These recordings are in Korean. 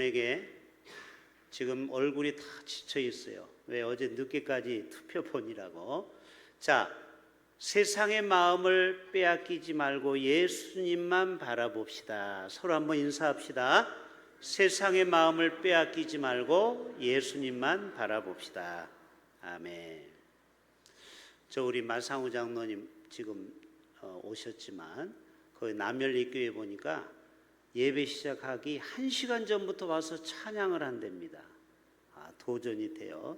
에게 지금 얼굴이 다 지쳐 있어요. 왜? 어제 늦게까지 투표폰이라고. 자, 세상의 마음을 빼앗기지 말고 예수님만 바라봅시다. 서로 한번 인사합시다. 세상의 마음을 빼앗기지 말고 예수님만 바라봅시다. 아멘. 저 우리 마상우 장로님 지금 오셨지만 거기 남열리교회 보니까 예배 시작하기 1시간 전부터 와서 찬양을 한답니다. 도전이 돼요.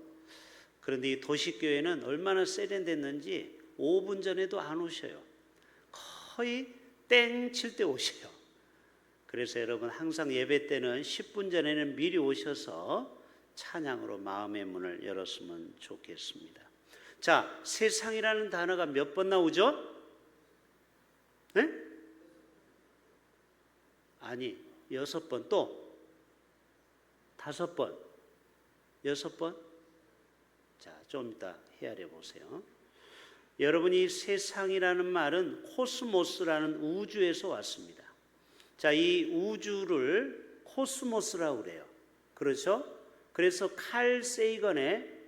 그런데 이 도시교회는 얼마나 세련됐는지 5분 전에도 안 오셔요. 거의 땡 칠 때 오셔요. 그래서 여러분 항상 예배 때는 10분 전에는 미리 오셔서 찬양으로 마음의 문을 열었으면 좋겠습니다. 자, 세상이라는 단어가 몇 번 나오죠? 네? 아니, 6번, 또 5번, 6번. 자, 좀 이따 헤아려 보세요. 여러분, 이 세상이라는 말은 코스모스라는 우주에서 왔습니다. 자, 이 우주를 코스모스라고 그래요. 그렇죠? 그래서 칼 세이건의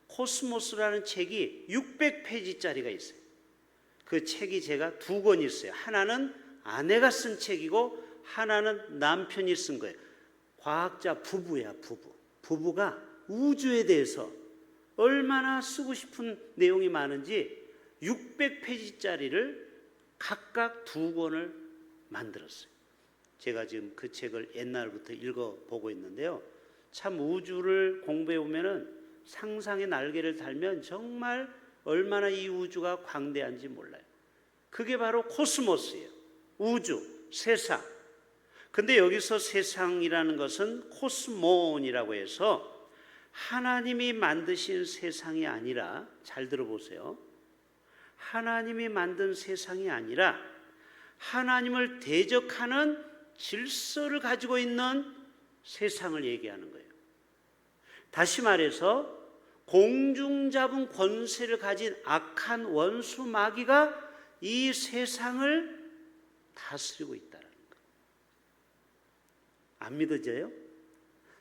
코스모스라는 책이 600페이지짜리가 있어요. 그 책이 제가 2권 있어요. 하나는 아내가 쓴 책이고 하나는 남편이 쓴 거예요. 과학자 부부야, 부부. 부부가 우주에 대해서 얼마나 쓰고 싶은 내용이 많은지 600페이지짜리를 각각 2권을 만들었어요. 제가 지금 그 책을 옛날부터 읽어보고 있는데요. 참 우주를 공부해 보면은 상상의 날개를 달면 정말 얼마나 이 우주가 광대한지 몰라요. 그게 바로 코스모스예요. 우주, 세상. 근데 여기서 세상이라는 것은 코스몬이라고 해서 하나님이 만드신 세상이 아니라, 잘 들어보세요. 하나님이 만든 세상이 아니라 하나님을 대적하는 질서를 가지고 있는 세상을 얘기하는 거예요. 다시 말해서 공중 잡은 권세를 가진 악한 원수 마귀가 이 세상을 다스리고 있다는 거예요. 안 믿어져요?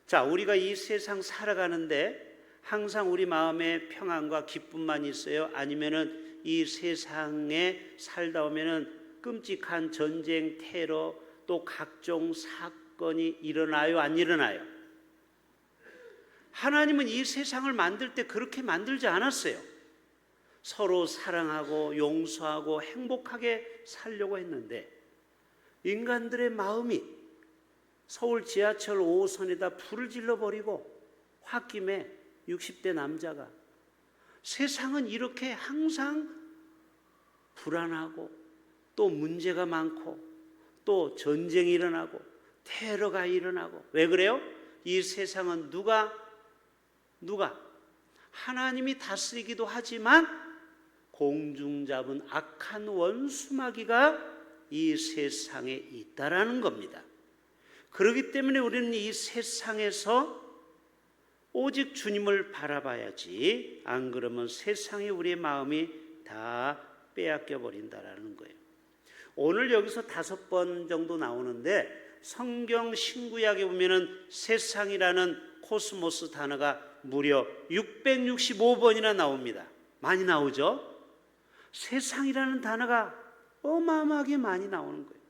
자, 우리가 이 세상 살아가는데 항상 우리 마음에 평안과 기쁨만 있어요? 아니면은 이 세상에 살다 오면은 끔찍한 전쟁, 테러, 또 각종 사건이 일어나요? 안 일어나요? 하나님은 이 세상을 만들 때 그렇게 만들지 않았어요. 서로 사랑하고 용서하고 행복하게 살려고 했는데 인간들의 마음이 서울 지하철 5호선에다 불을 질러버리고 홧김에 60대 남자가 세상은 이렇게 항상 불안하고 또 문제가 많고 또 전쟁이 일어나고 테러가 일어나고. 왜 그래요? 이 세상은 누가 하나님이 다스리기도 하지만 공중 잡은 악한 원수마귀가 이 세상에 있다라는 겁니다. 그렇기 때문에 우리는 이 세상에서 오직 주님을 바라봐야지, 안 그러면 세상에 우리의 마음이 다 빼앗겨 버린다라는 거예요. 오늘 여기서 5번 정도 나오는데 성경 신구약에 보면은 세상이라는 코스모스 단어가 무려 665번이나 나옵니다. 많이 나오죠? 세상이라는 단어가 어마어마하게 많이 나오는 거예요.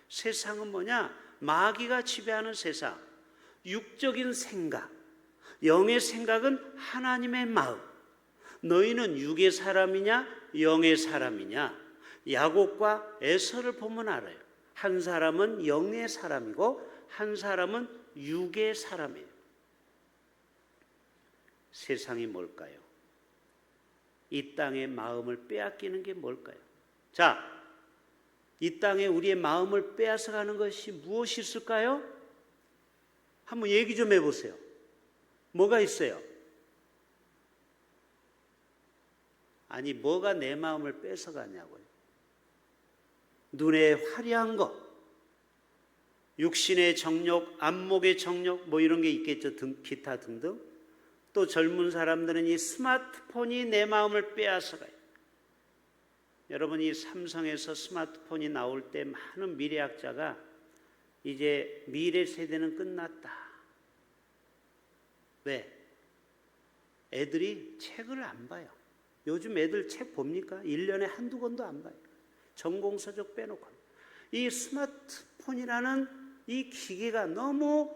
세상은 뭐냐? 마귀가 지배하는 세상, 육적인 생각, 영의 생각은 하나님의 마음. 너희는 육의 사람이냐 영의 사람이냐? 야곱과 에서를 보면 알아요. 한 사람은 영의 사람이고 한 사람은 육의 사람이에요. 세상이 뭘까요? 이 땅의 마음을 빼앗기는 게 뭘까요? 자, 이 땅에 우리의 마음을 빼앗아가는 것이 무엇이 있을까요? 한번 얘기 좀 해보세요. 뭐가 있어요? 아니, 뭐가 내 마음을 뺏어가냐고요. 눈에 화려한 것, 육신의 정욕, 안목의 정욕, 뭐 이런 게 있겠죠. 기타 등등. 또 젊은 사람들은 이 스마트폰이 내 마음을 빼앗아가요. 여러분, 이 삼성에서 스마트폰이 나올 때 많은 미래학자가 이제 미래 세대는 끝났다, 왜? 애들이 책을 안 봐요. 요즘 애들 책 봅니까? 1년에 한두 권도 안 봐요. 전공서적 빼놓고. 이 스마트폰이라는 이 기계가 너무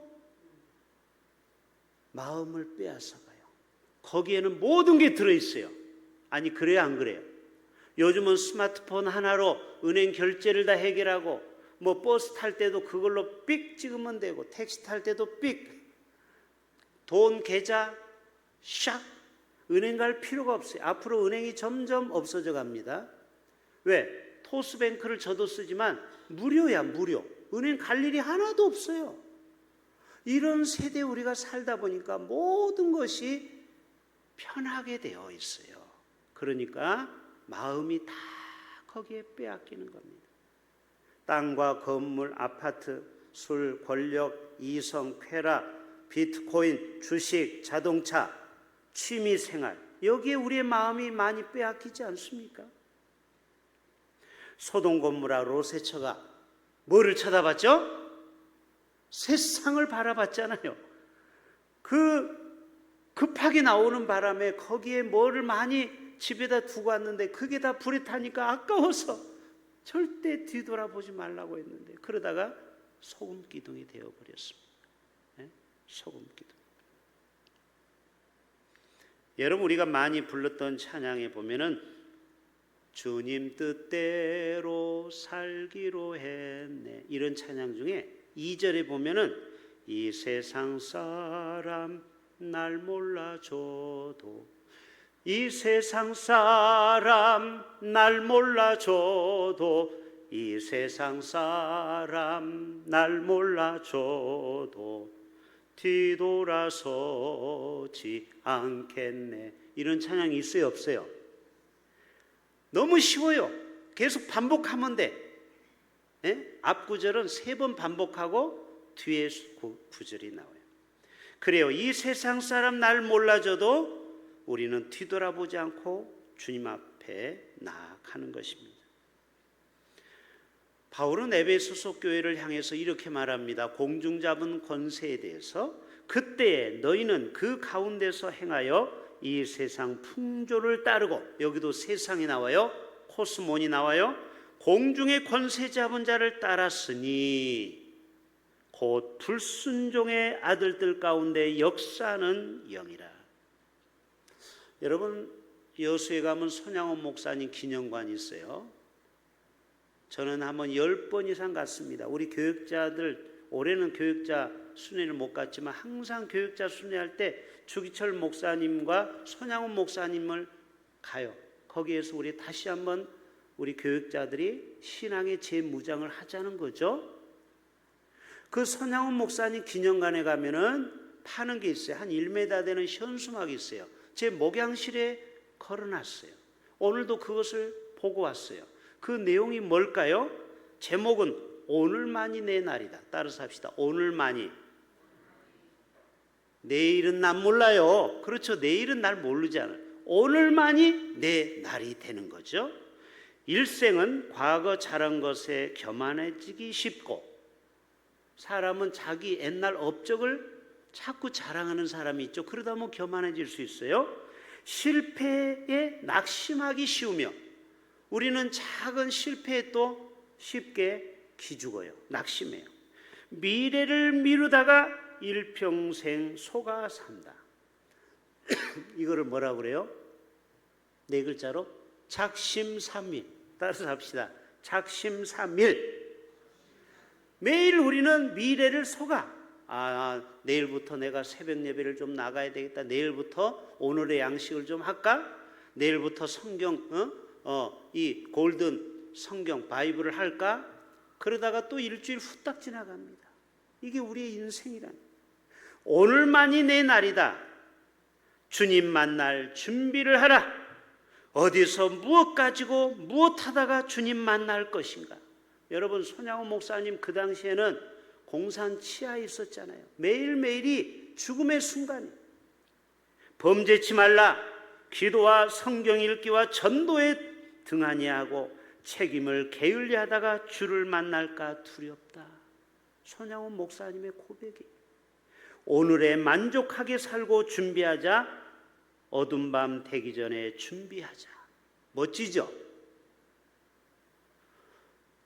마음을 빼앗아가요. 거기에는 모든 게 들어있어요. 아니, 그래요, 안 그래요? 요즘은 스마트폰 하나로 은행 결제를 다 해결하고, 뭐 버스 탈 때도 그걸로 삑 찍으면 되고, 택시 탈 때도 삑, 돈 계좌 샥, 은행 갈 필요가 없어요. 앞으로 은행이 점점 없어져 갑니다. 왜? 토스뱅크를 저도 쓰지만 무료야, 무료. 은행 갈 일이 하나도 없어요. 이런 세대에 우리가 살다 보니까 모든 것이 편하게 되어 있어요. 그러니까 마음이 다 거기에 빼앗기는 겁니다. 땅과 건물, 아파트, 술, 권력, 이성, 쾌락, 비트코인, 주식, 자동차, 취미생활, 여기에 우리의 마음이 많이 빼앗기지 않습니까? 소돔 고모라 롯의 뭐를 쳐다봤죠? 세상을 바라봤잖아요. 급하게 나오는 바람에 거기에 뭐를 많이 집에다 두고 왔는데 그게 다 불에 타니까 아까워서 절대 뒤돌아보지 말라고 했는데, 그러다가 소금 기둥이 되어버렸습니다. 네? 소금 기둥. 여러분, 우리가 많이 불렀던 찬양에 보면은 주님 뜻대로 살기로 했네, 이런 찬양 중에 2절에 보면은 이 세상 사람 날 몰라줘도, 이 세상 사람 날 몰라줘도, 이 세상 사람 날 몰라줘도 뒤돌아서지 않겠네, 이런 찬양이 있어요, 없어요? 너무 쉬워요. 계속 반복하면 돼. 앞 구절은 3번 반복하고 뒤에 구절이 나와요. 그래요, 이 세상 사람 날 몰라줘도 우리는 뒤돌아보지 않고 주님 앞에 나아가는 것입니다. 바울은 에베소서 교회를 향해서 이렇게 말합니다. 공중 잡은 권세에 대해서, 그때에 너희는 그 가운데서 행하여 이 세상 풍조를 따르고, 여기도 세상이 나와요, 코스몬이 나와요. 공중의 권세 잡은 자를 따랐으니 곧 불순종의 아들들 가운데 역사하는 영이라. 여러분, 여수에 가면 손양원 목사님 기념관이 있어요. 저는 한번 10번 이상 갔습니다. 우리 교육자들, 올해는 교육자 순회를 못 갔지만 항상 교육자 순회할 때 주기철 목사님과 손양원 목사님을 가요. 거기에서 우리 다시 한번 우리 교육자들이 신앙의 재무장을 하자는 거죠. 그 손양원 목사님 기념관에 가면은 파는 게 있어요. 한 1m 되는 현수막이 있어요. 제 목양실에 걸어놨어요. 오늘도 그것을 보고 왔어요. 그 내용이 뭘까요? 제목은 오늘만이 내 날이다. 따라서 합시다. 오늘만이. 내일은 난 몰라요. 그렇죠. 내일은 날 모르잖아요. 오늘만이 내 날이 되는 거죠. 일생은 과거 잘한 것에 교만해지기 쉽고, 사람은 자기 옛날 업적을 자꾸 자랑하는 사람이 있죠. 그러다 보면 교만해질 수 있어요. 실패에 낙심하기 쉬우며, 우리는 작은 실패에 또 쉽게 기죽어요. 낙심해요. 미래를 미루다가 일평생 속아 산다. 이거를 뭐라고 그래요? 4글자로 작심삼일. 따라서 합시다. 작심삼일. 매일 우리는 미래를 속아. 내일부터 내가 새벽 예배를 좀 나가야 되겠다. 내일부터 오늘의 양식을 좀 할까? 내일부터 성경, 이 골든 성경 바이블을 할까? 그러다가 또 일주일 후딱 지나갑니다. 이게 우리의 인생이란. 오늘만이 내 날이다. 주님 만날 준비를 하라. 어디서 무엇 가지고 무엇 하다가 주님 만날 것인가? 여러분, 손양원 목사님 그 당시에는 공산 치하에 있었잖아요. 매일매일이 죽음의 순간이에요. 범죄치 말라. 기도와 성경 읽기와 전도에 등하니하고 책임을 게을리하다가 주를 만날까 두렵다. 손양원 목사님의 고백이. 오늘에 만족하게 살고 준비하자. 어두운 밤 되기 전에 준비하자. 멋지죠?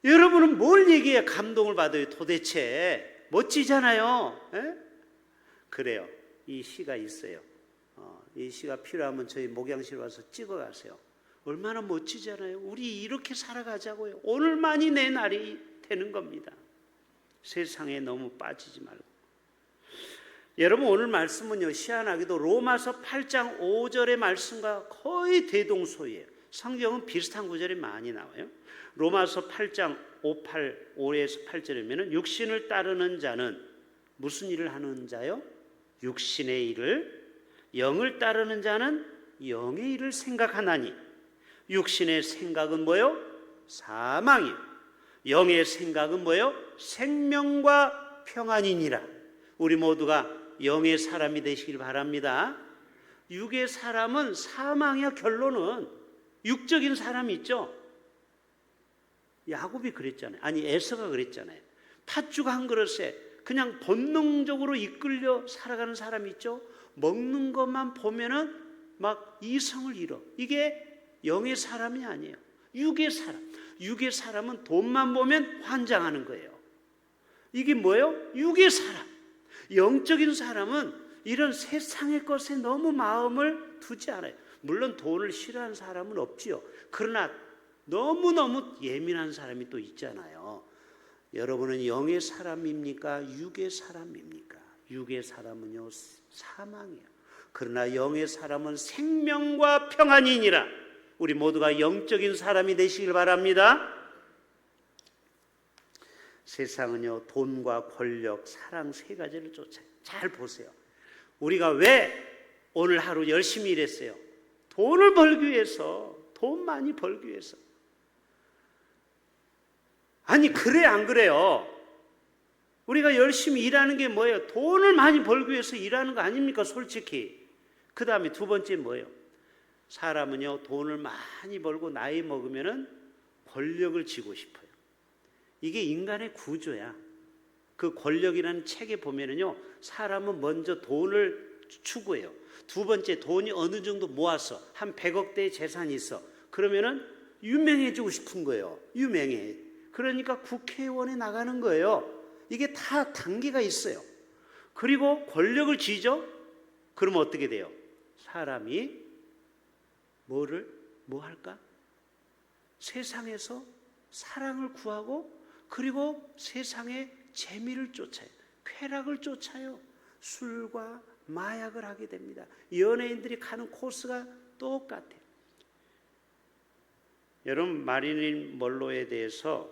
여러분은 뭘 얘기해 감동을 받아요 도대체? 멋지잖아요. 에? 그래요. 이 시가 있어요. 이 시가 필요하면 저희 목양실 와서 찍어가세요. 얼마나 멋지잖아요. 우리 이렇게 살아가자고요. 오늘만이 내 날이 되는 겁니다. 세상에 너무 빠지지 말고. 여러분 오늘 말씀은요, 희한하게도 로마서 8장 5절의 말씀과 거의 대동소이해요. 성경은 비슷한 구절이 많이 나와요. 로마서 8장 5에서 8절이면 육신을 따르는 자는 무슨 일을 하는 자요? 육신의 일을, 영을 따르는 자는 영의 일을 생각하나니 육신의 생각은 뭐요? 사망이요. 영의 생각은 뭐요? 생명과 평안이니라. 우리 모두가 영의 사람이 되시길 바랍니다. 육의 사람은 사망이야. 결론은 육적인 사람이 있죠. 야곱이 그랬잖아요. 아니 에서가 그랬잖아요. 팥죽 한 그릇에 그냥 본능적으로 이끌려 살아가는 사람이 있죠. 먹는 것만 보면은 막 이성을 잃어. 이게 영의 사람이 아니에요. 육의 사람. 육의 사람은 돈만 보면 환장하는 거예요. 이게 뭐예요? 육의 사람. 영적인 사람은 이런 세상의 것에 너무 마음을 두지 않아요. 물론 돈을 싫어하는 사람은 없지요. 그러나 너무너무 예민한 사람이 또 있잖아요. 여러분은 영의 사람입니까? 육의 사람입니까? 육의 사람은요, 사망이에요. 그러나 영의 사람은 생명과 평안이니라. 우리 모두가 영적인 사람이 되시길 바랍니다. 세상은요, 돈과 권력, 사랑 세 가지를 쫓아요. 잘 보세요. 우리가 왜 오늘 하루 열심히 일했어요? 돈을 벌기 위해서, 돈 많이 벌기 위해서. 아니 그래 안 그래요? 우리가 열심히 일하는 게 뭐예요? 돈을 많이 벌기 위해서 일하는 거 아닙니까? 솔직히. 그 다음에 두 번째 뭐예요? 사람은요, 돈을 많이 벌고 나이 먹으면은 권력을 쥐고 싶어요. 이게 인간의 구조야. 그 권력이라는 책에 보면은요, 사람은 먼저 돈을 추구해요. 두 번째, 돈이 어느 정도 모아서 한 100억대의 재산이 있어. 그러면은 유명해지고 싶은 거예요. 유명해. 그러니까 국회의원에 나가는 거예요. 이게 다 단계가 있어요. 그리고 권력을 쥐죠? 그러면 어떻게 돼요? 사람이 뭐 할까? 세상에서 사랑을 구하고 그리고 세상의 재미를 쫓아요. 쾌락을 쫓아요. 술과 마약을 하게 됩니다. 연예인들이 가는 코스가 똑같아요. 여러분 마릴린 먼로에 대해서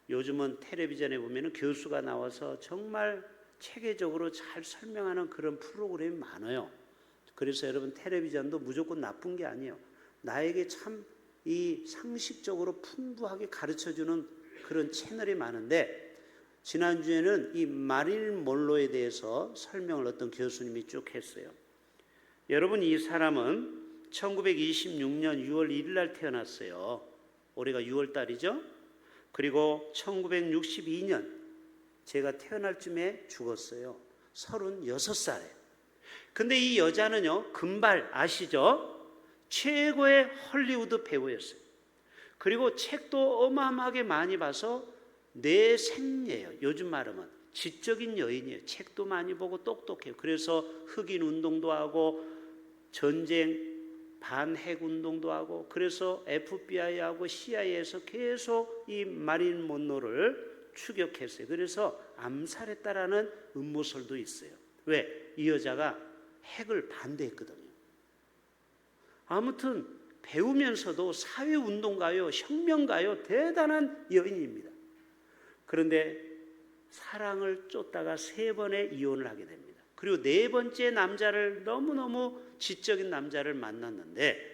요즘은 텔레비전에 보면 교수가 나와서 정말 체계적으로 잘 설명하는 그런 프로그램이 많아요. 그래서 여러분 텔레비전도 무조건 나쁜 게 아니에요. 나에게 참 이 상식적으로 풍부하게 가르쳐주는 그런 채널이 많은데 지난주에는 이 마릴린 먼로에 대해서 설명을 어떤 교수님이 쭉 했어요. 여러분 이 사람은 1926년 6월 1일 날 태어났어요. 올해가 6월 달이죠. 그리고 1962년 제가 태어날 쯤에 죽었어요. 36살에. 근데 이 여자는요, 금발 아시죠? 최고의 헐리우드 배우였어요. 그리고 책도 어마어마하게 많이 봐서 내생녀예요. 요즘 말하면 지적인 여인이에요. 책도 많이 보고 똑똑해요. 그래서 흑인 운동도 하고 전쟁 반핵 운동도 하고 그래서 FBI하고 CIA에서 계속 이 마릴린 먼로를 추격했어요. 그래서 암살했다라는 음모설도 있어요. 왜? 이 여자가 핵을 반대했거든요. 아무튼 배우면서도 사회운동가요, 혁명가요, 대단한 여인입니다. 그런데 사랑을 쫓다가 3번의 이혼을 하게 됩니다. 그리고 4번째 남자를 너무너무 지적인 남자를 만났는데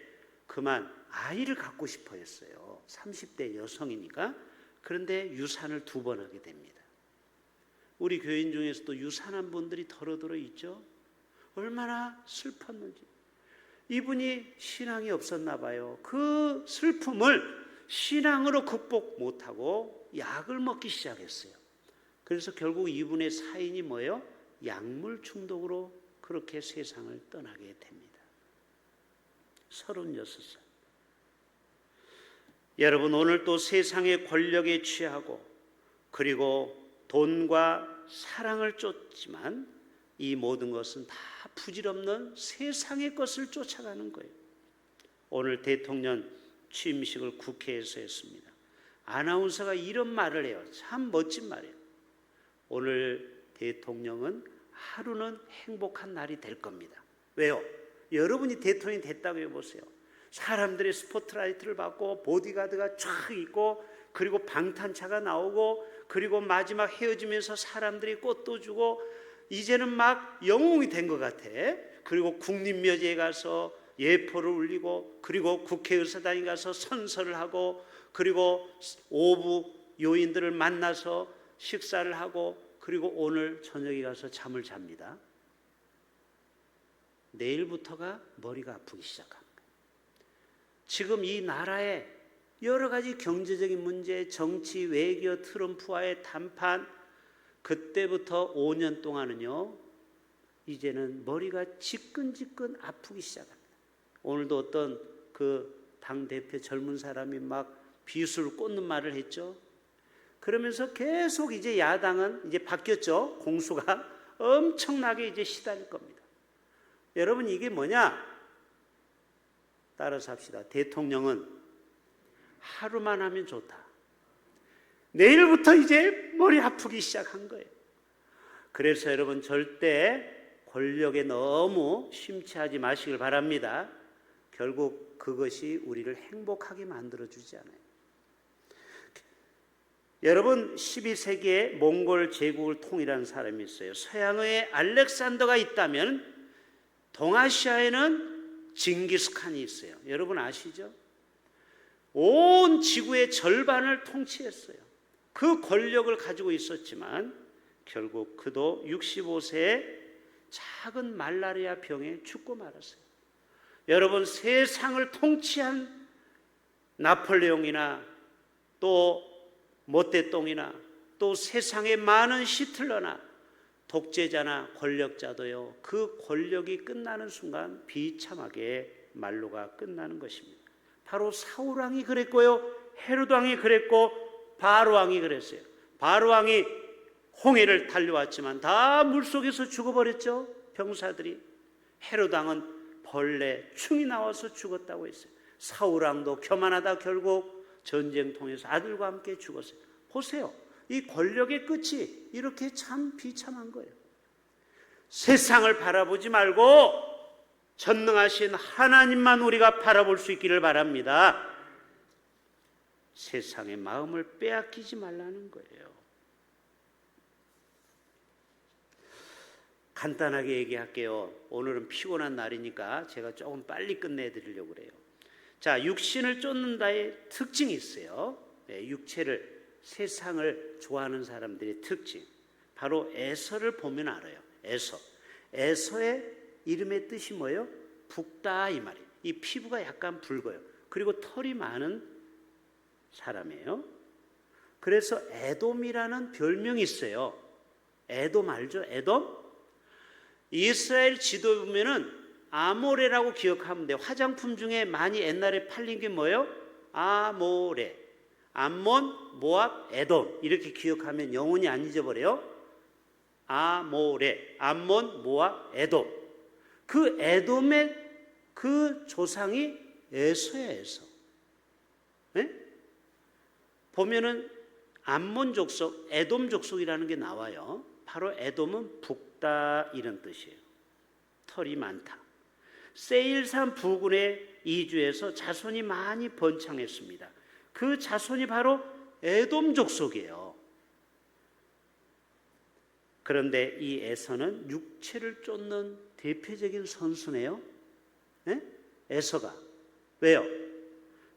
그만 아이를 갖고 싶어 했어요. 30대 여성이니까. 그런데 유산을 2번 하게 됩니다. 우리 교인 중에서도 유산한 분들이 더러더러 있죠. 얼마나 슬펐는지. 이분이 신앙이 없었나 봐요. 그 슬픔을 신앙으로 극복 못하고 약을 먹기 시작했어요. 그래서 결국 이분의 사인이 뭐예요? 약물 중독으로 그렇게 세상을 떠나게 됩니다. 36살. 여러분, 오늘 또 세상의 권력에 취하고 그리고 돈과 사랑을 쫓지만 이 모든 것은 다 부질없는 세상의 것을 쫓아가는 거예요. 오늘 대통령 취임식을 국회에서 했습니다. 아나운서가 이런 말을 해요. 참 멋진 말이에요. 오늘 대통령은 하루는 행복한 날이 될 겁니다. 왜요? 여러분이 대통령이 됐다고 해보세요. 사람들의 스포트라이트를 받고 보디가드가 쫙 있고 그리고 방탄차가 나오고 그리고 마지막 헤어지면서 사람들이 꽃도 주고 이제는 막 영웅이 된 것 같아. 그리고 국립묘지에 가서 예포를 울리고 그리고 국회의사당에 가서 선서를 하고 그리고 오부 요인들을 만나서 식사를 하고 그리고 오늘 저녁에 가서 잠을 잡니다. 내일부터가 머리가 아프기 시작합니다. 지금 이 나라에 여러 가지 경제적인 문제, 정치, 외교, 트럼프와의 담판, 그때부터 5년 동안은요, 이제는 머리가 지끈지끈 아프기 시작합니다. 오늘도 어떤 그 당대표 젊은 사람이 막 비수를 꽂는 말을 했죠. 그러면서 계속 이제 야당은 이제 바뀌었죠. 공수가 엄청나게 이제 시달릴 겁니다. 여러분, 이게 뭐냐? 따라서 합시다. 대통령은 하루만 하면 좋다. 내일부터 이제 머리 아프기 시작한 거예요. 그래서 여러분 절대 권력에 너무 심취하지 마시길 바랍니다. 결국 그것이 우리를 행복하게 만들어주지 않아요. 여러분, 12세기에 몽골 제국을 통일한 사람이 있어요. 서양의 알렉산더가 있다면 동아시아에는 징기스칸이 있어요. 여러분 아시죠? 온 지구의 절반을 통치했어요. 그 권력을 가지고 있었지만 결국 그도 65세에 작은 말라리아 병에 죽고 말았어요. 여러분, 세상을 통치한 나폴레옹이나 또 모태똥이나 또 세상의 많은 히틀러나 독재자나 권력자도요, 그 권력이 끝나는 순간 비참하게 말로가 끝나는 것입니다. 바로 사울왕이 그랬고요, 헤롯왕이 그랬고 바로왕이 그랬어요. 바로왕이 홍해를 달려왔지만 다 물속에서 죽어버렸죠, 병사들이. 헤롯왕은 벌레, 충이 나와서 죽었다고 했어요. 사울왕도 교만하다 결국 전쟁 통해서 아들과 함께 죽었어요. 보세요, 이 권력의 끝이 이렇게 참 비참한 거예요. 세상을 바라보지 말고 전능하신 하나님만 우리가 바라볼 수 있기를 바랍니다. 세상의 마음을 빼앗기지 말라는 거예요. 간단하게 얘기할게요. 오늘은 피곤한 날이니까 제가 조금 빨리 끝내드리려고 그래요. 자, 육신을 쫓는다의 특징이 있어요. 네, 육체를, 세상을 좋아하는 사람들의 특징. 바로 에서를 보면 알아요. 에서. 에서의 이름의 뜻이 뭐예요? 붓다 이 말이에요. 이 피부가 약간 붉어요. 그리고 털이 많은 사람이에요. 그래서 에돔이라는 별명이 있어요. 에돔 알죠? 에돔? 이스라엘 지도에 보면은 아모레라고 기억하면 돼요. 화장품 중에 많이 옛날에 팔린 게 뭐예요? 아모레. 암몬, 모압, 에돔. 이렇게 기억하면 영원히 안 잊어버려요. 아모레, 암몬, 모압, 에돔. 그 에돔의 그 조상이 에서예요, 에서. 네? 보면은 암몬 족속, 에돔 족속이라는 게 나와요. 바로 에돔은 붓다 이런 뜻이에요. 털이 많다. 세일산 부근에 이주해서 자손이 많이 번창했습니다. 그 자손이 바로 에돔 족속이에요. 그런데 이 에서는 육체를 쫓는 대표적인 선수네요. 네? 에서가. 왜요?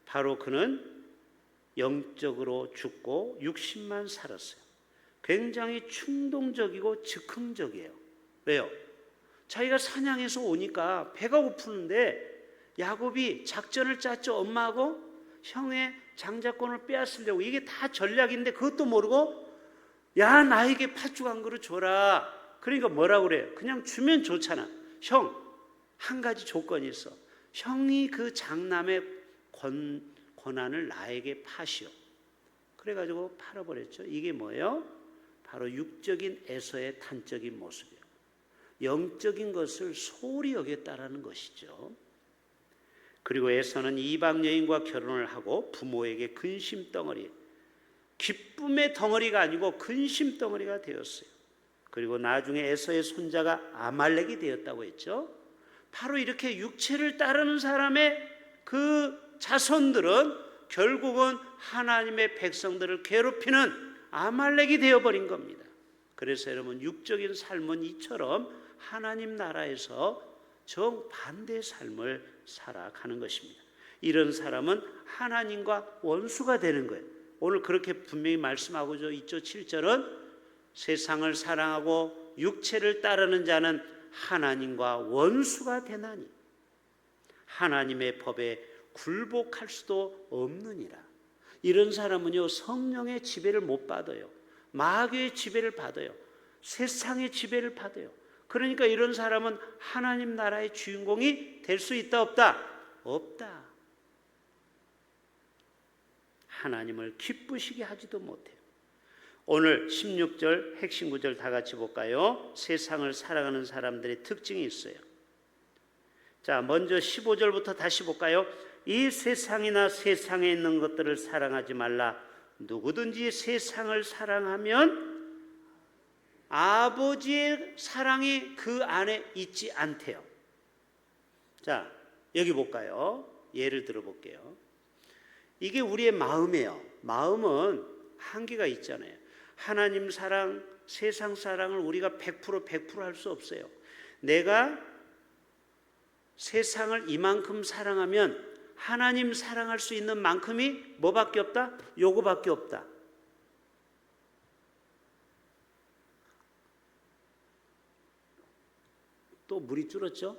바로 그는 영적으로 죽고 육신만 살았어요. 굉장히 충동적이고 즉흥적이에요. 왜요? 자기가 사냥해서 오니까 배가 고프는데 야곱이 작전을 짰죠. 엄마하고 형의 장자권을 빼앗으려고. 이게 다 전략인데 그것도 모르고 야, 나에게 팥죽 한 그릇 줘라. 그러니까 뭐라고 그래요? 그냥 주면 좋잖아. 형, 한 가지 조건이 있어. 형이 그 장남의 권한을 나에게 파시오. 그래가지고 팔아버렸죠. 이게 뭐예요? 바로 육적인 에서의 단적인 모습이에요. 영적인 것을 소홀히 여겼다라는 것이죠. 그리고 에서는 이방 여인과 결혼을 하고 부모에게 근심 덩어리, 기쁨의 덩어리가 아니고 근심 덩어리가 되었어요. 그리고 나중에 에서의 손자가 아말렉이 되었다고 했죠. 바로 이렇게 육체를 따르는 사람의 그 자손들은 결국은 하나님의 백성들을 괴롭히는 아말렉이 되어버린 겁니다. 그래서 여러분, 육적인 삶은 이처럼 하나님 나라에서 정반대의 삶을 살아가는 것입니다. 이런 사람은 하나님과 원수가 되는 거예요. 오늘 그렇게 분명히 말씀하고 있죠. 7절은 세상을 사랑하고 육체를 따르는 자는 하나님과 원수가 되나니 하나님의 법에 굴복할 수도 없느니라. 이런 사람은요, 성령의 지배를 못 받아요. 마귀의 지배를 받아요. 세상의 지배를 받아요. 그러니까 이런 사람은 하나님 나라의 주인공이 될 수 있다 없다? 없다. 하나님을 기쁘시게 하지도 못해요. 오늘 16절 핵심 구절 다 같이 볼까요? 세상을 살아가는 사람들의 특징이 있어요. 자, 먼저 15절부터 다시 볼까요? 이 세상이나 세상에 있는 것들을 사랑하지 말라. 누구든지 세상을 사랑하면 아버지의 사랑이 그 안에 있지 않대요. 자, 여기 볼까요? 예를 들어 볼게요. 이게 우리의 마음이에요. 마음은 한계가 있잖아요. 하나님 사랑, 세상 사랑을 우리가 100% 할 수 없어요. 내가 세상을 이만큼 사랑하면 하나님 사랑할 수 있는 만큼이 뭐밖에 없다? 요거밖에 없다. 또 물이 줄었죠?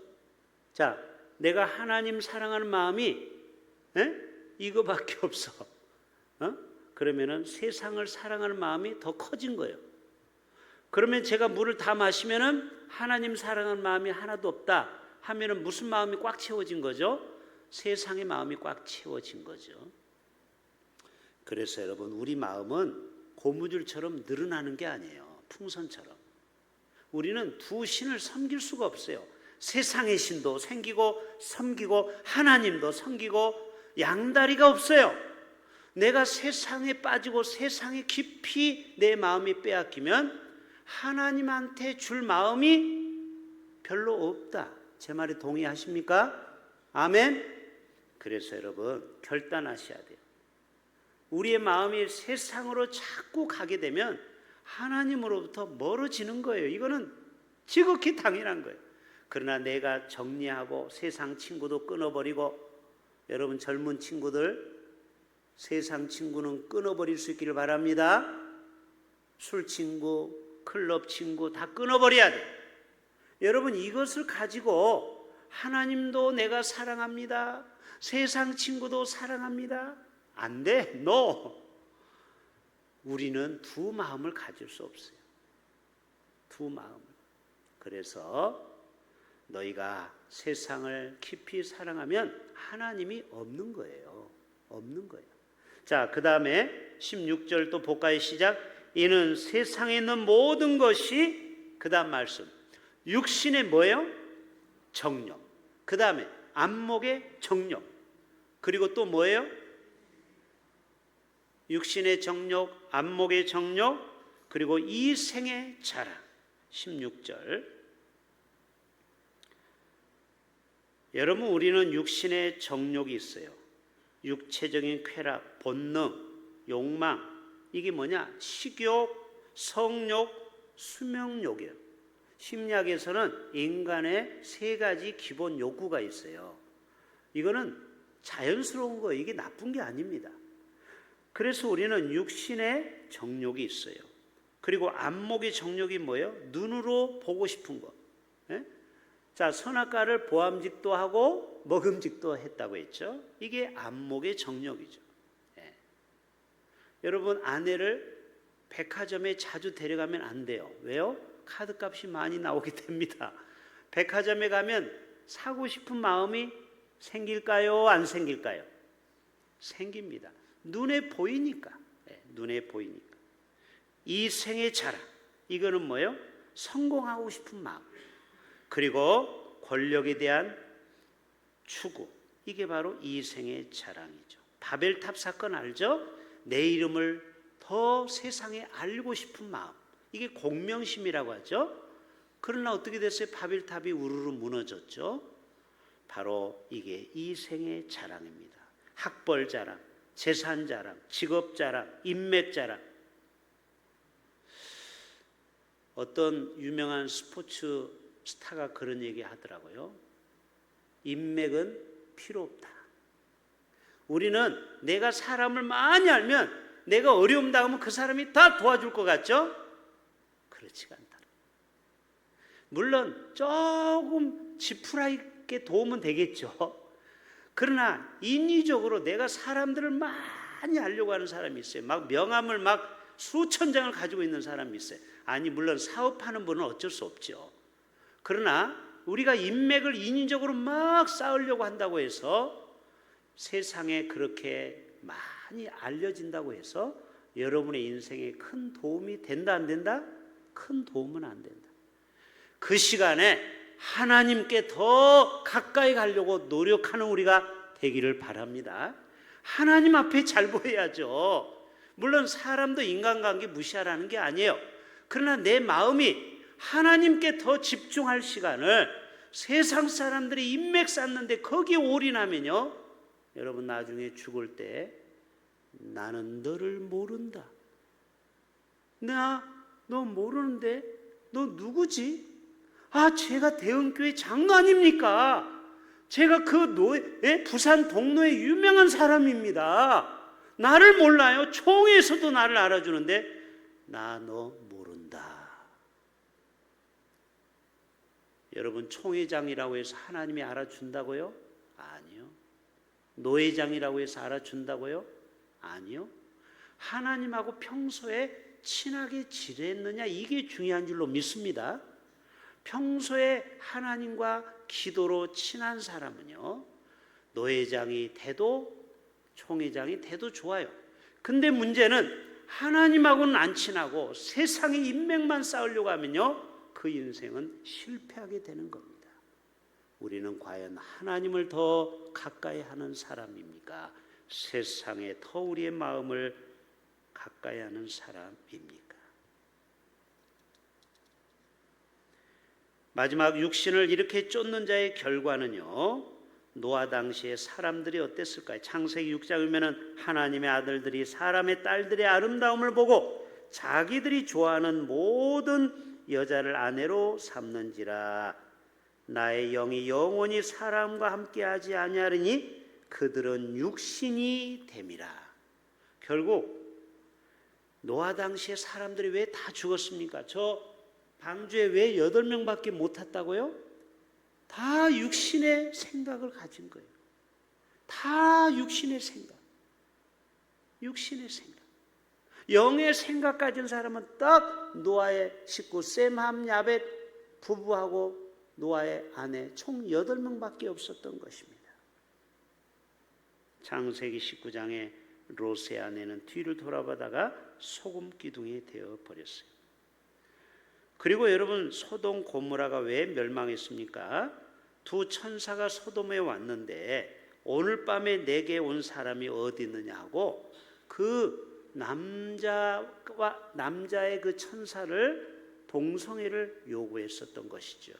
자, 내가 하나님 사랑하는 마음이 이거밖에 없어. 그러면은 세상을 사랑하는 마음이 더 커진 거예요. 그러면 제가 물을 다 마시면은 하나님 사랑하는 마음이 하나도 없다 하면은 무슨 마음이 꽉 채워진 거죠? 세상의 마음이 꽉 채워진 거죠. 그래서 여러분, 우리 마음은 고무줄처럼 늘어나는 게 아니에요. 풍선처럼. 우리는 두 신을 섬길 수가 없어요. 세상의 신도 생기고 섬기고 하나님도 섬기고 양다리가 없어요. 내가 세상에 빠지고 세상에 깊이 내 마음이 빼앗기면 하나님한테 줄 마음이 별로 없다. 제 말에 동의하십니까? 아멘. 그래서 여러분, 결단하셔야 돼요. 우리의 마음이 세상으로 자꾸 가게 되면 하나님으로부터 멀어지는 거예요. 이거는 지극히 당연한 거예요. 그러나 내가 정리하고 세상 친구도 끊어버리고, 여러분 젊은 친구들 세상 친구는 끊어버릴 수 있기를 바랍니다. 술 친구, 클럽 친구 다 끊어버려야 돼요. 여러분, 이것을 가지고 하나님도 내가 사랑합니다, 세상 친구도 사랑합니다, 안 돼. No. 우리는 두 마음을 가질 수 없어요. 두 마음을. 그래서 너희가 세상을 깊이 사랑하면 하나님이 없는 거예요. 없는 거예요. 자, 그 다음에 16절 또 볼까요? 시작. 이는 세상에 있는 모든 것이, 그 다음 말씀, 육신의 뭐예요? 정욕. 그 다음에 안목의 정욕. 그리고 또 뭐예요? 육신의 정욕, 안목의 정욕, 그리고 이생의 자랑. 16절. 여러분, 우리는 육신의 정욕이 있어요. 육체적인 쾌락, 본능, 욕망. 이게 뭐냐? 식욕, 성욕, 수명욕이에요. 심리학에서는 인간의 세 가지 기본 욕구가 있어요. 이거는 자연스러운 거예요. 이게 나쁜 게 아닙니다. 그래서 우리는 육신의 정욕이 있어요. 그리고 안목의 정욕이 뭐예요? 눈으로 보고 싶은 거. 자, 선악과를 보암직도 하고 먹음직도 했다고 했죠. 이게 안목의 정욕이죠. 여러분, 아내를 백화점에 자주 데려가면 안 돼요. 왜요? 카드값이 많이 나오게 됩니다. 백화점에 가면 사고 싶은 마음이 생길까요? 안 생길까요? 생깁니다. 눈에 보이니까. 눈에 보이니까. 이 생의 자랑, 이거는 뭐예요? 성공하고 싶은 마음, 그리고 권력에 대한 추구, 이게 바로 이 생의 자랑이죠. 바벨탑 사건 알죠? 내 이름을 더 세상에 알고 싶은 마음, 이게 공명심이라고 하죠. 그러나 어떻게 됐어요? 바벨탑이 우르르 무너졌죠. 바로 이게 이 생의 자랑입니다. 학벌 자랑, 재산 자랑, 직업 자랑, 인맥 자랑. 어떤 유명한 스포츠 스타가 그런 얘기 하더라고요. 인맥은 필요 없다. 우리는 내가 사람을 많이 알면 내가 어려움 당하면 그 사람이 다 도와줄 것 같죠? 그렇지가 않다. 물론 조금 지푸라기게 도움은 되겠죠. 그러나 인위적으로 내가 사람들을 많이 알려고 하는 사람이 있어요. 막 명함을 막 수천 장을 가지고 있는 사람이 있어요. 아니, 물론 사업하는 분은 어쩔 수 없죠. 그러나 우리가 인맥을 인위적으로 막 쌓으려고 한다고 해서 세상에 그렇게 많이 알려진다고 해서 여러분의 인생에 큰 도움이 된다 안 된다? 큰 도움은 안 된다. 그 시간에 하나님께 더 가까이 가려고 노력하는 우리가 되기를 바랍니다. 하나님 앞에 잘 보여야죠. 물론 사람도 인간관계 무시하라는 게 아니에요. 그러나 내 마음이 하나님께 더 집중할 시간을 세상 사람들이 인맥 쌓는데 거기에 올인하면요, 여러분 나중에 죽을 때 나는 너를 모른다. 너 모르는데 너 누구지? 아, 제가 대흥교회 장로 아닙니까? 제가 부산 동로의 유명한 사람입니다. 나를 몰라요. 총회에서도 나를 알아주는데 나 너 모른다. 여러분, 총회장이라고 해서 하나님이 알아준다고요? 아니요. 노회장이라고 해서 알아준다고요? 아니요. 하나님하고 평소에 친하게 지냈느냐, 이게 중요한 줄로 믿습니다. 평소에 하나님과 기도로 친한 사람은요, 노회장이 돼도 총회장이 돼도 좋아요. 근데 문제는 하나님하고는 안 친하고 세상의 인맥만 쌓으려고 하면요, 그 인생은 실패하게 되는 겁니다. 우리는 과연 하나님을 더 가까이 하는 사람입니까? 세상에 더 우리의 마음을 가까이 하는 사람입니까? 마지막 육신을 이렇게 쫓는 자의 결과는요, 노아 당시에 사람들이 어땠을까요? 창세기 6장에 보면 하나님의 아들들이 사람의 딸들의 아름다움을 보고 자기들이 좋아하는 모든 여자를 아내로 삼는지라. 나의 영이 영원히 사람과 함께하지 아니하리니 그들은 육신이 됨이라. 결국 노아 당시에 사람들이 왜 다 죽었습니까? 저 방주에 왜 8명밖에 못 탔다고요? 다 육신의 생각을 가진 거예요. 다 육신의 생각. 육신의 생각. 영의 생각 가진 사람은 딱 노아의 식구 셈, 함, 야벳 부부하고 노아의 아내 총 8명밖에 없었던 것입니다. 창세기 19장에 롯의 아내는 뒤를 돌아보다가 소금 기둥이 되어 버렸어요. 그리고 여러분, 소돔 고모라가 왜 멸망했습니까? 두 천사가 소돔에 왔는데 오늘 밤에 내게 온 사람이 어디 있느냐 하고 그 남자의 그 천사를 동성애를 요구했었던 것이죠.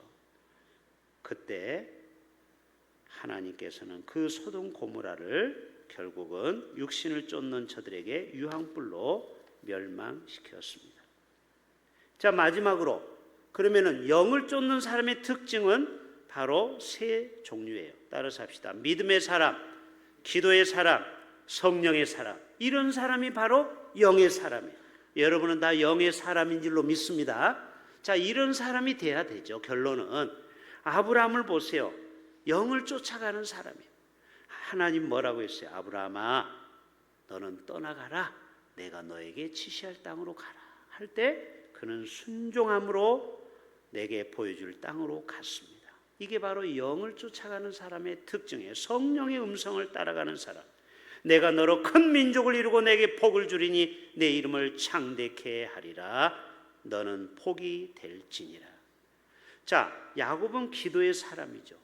그때 하나님께서는 그 소돔 고모라를 결국은 육신을 쫓는 저들에게 유황불로 멸망시켰습니다. 자, 마지막으로 그러면은 영을 쫓는 사람의 특징은 바로 세 종류예요. 따라서 합시다. 믿음의 사람, 기도의 사람, 성령의 사람. 이런 사람이 바로 영의 사람이에요. 여러분은 다 영의 사람인 줄로 믿습니다. 자, 이런 사람이 돼야 되죠. 결론은 아브라함을 보세요. 영을 쫓아가는 사람이에요. 하나님 뭐라고 했어요? 아브라함아, 너는 떠나가라. 내가 너에게 지시할 땅으로 가라. 할 때 그 그는 순종함으로 내게 보여줄 땅으로 갔습니다. 이게 바로 영을 쫓아가는 사람의 특징이에요. 성령의 음성을 따라가는 사람. 내가 너로 큰 민족을 이루고 내게 복을 주리니 내 이름을 창대케 하리라. 너는 복이 될지니라. 자, 야곱은 기도의 사람이죠.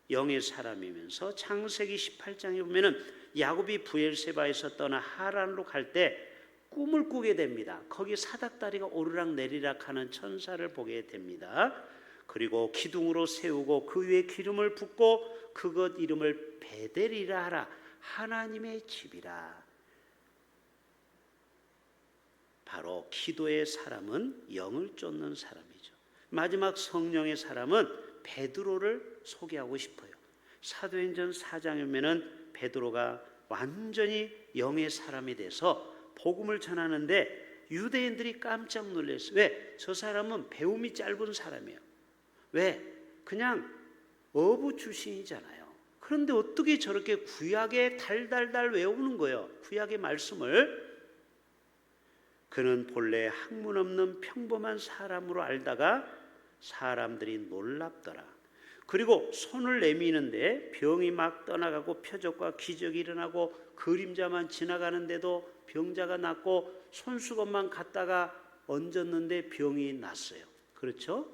영의 사람이면서 창세기 18장에 보면은 야곱이 브엘세바에서 떠나 하란으로 갈 때 꿈을 꾸게 됩니다. 거기 사닥다리가 오르락 내리락 하는 천사를 보게 됩니다. 그리고 기둥으로 세우고 그 위에 기름을 붓고 그것 이름을 베델이라 하라. 하나님의 집이라. 바로 기도의 사람은 영을 쫓는 사람이죠. 마지막 성령의 사람은 베드로를 소개하고 싶어요. 사도행전 4장에 보면은 베드로가 완전히 영의 사람이 돼서 복음을 전하는데 유대인들이 깜짝 놀랐어요. 왜? 저 사람은 배움이 짧은 사람이에요. 왜? 그냥 어부 출신이잖아요. 그런데 어떻게 저렇게 구약에 달달달 외우는 거예요? 구약의 말씀을. 그는 본래 학문 없는 평범한 사람으로 알다가 사람들이 놀랍더라. 그리고 손을 내미는데 병이 막 떠나가고 표적과 기적이 일어나고 그림자만 지나가는데도 병자가 낫고 손수건만 갖다가 얹었는데 병이 났어요. 그렇죠?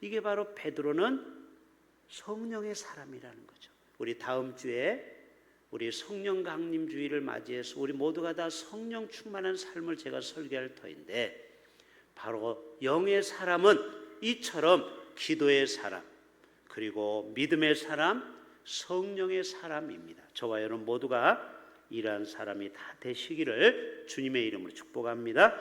이게 바로 베드로는 성령의 사람이라는 거죠. 우리 다음 주에 우리 성령 강림 주일을 맞이해서 우리 모두가 다 성령 충만한 삶을 제가 설계할 터인데, 바로 영의 사람은 이처럼 기도의 사람, 그리고 믿음의 사람, 성령의 사람입니다. 저와 여러분 모두가 이러한 사람이 다 되시기를 주님의 이름으로 축복합니다.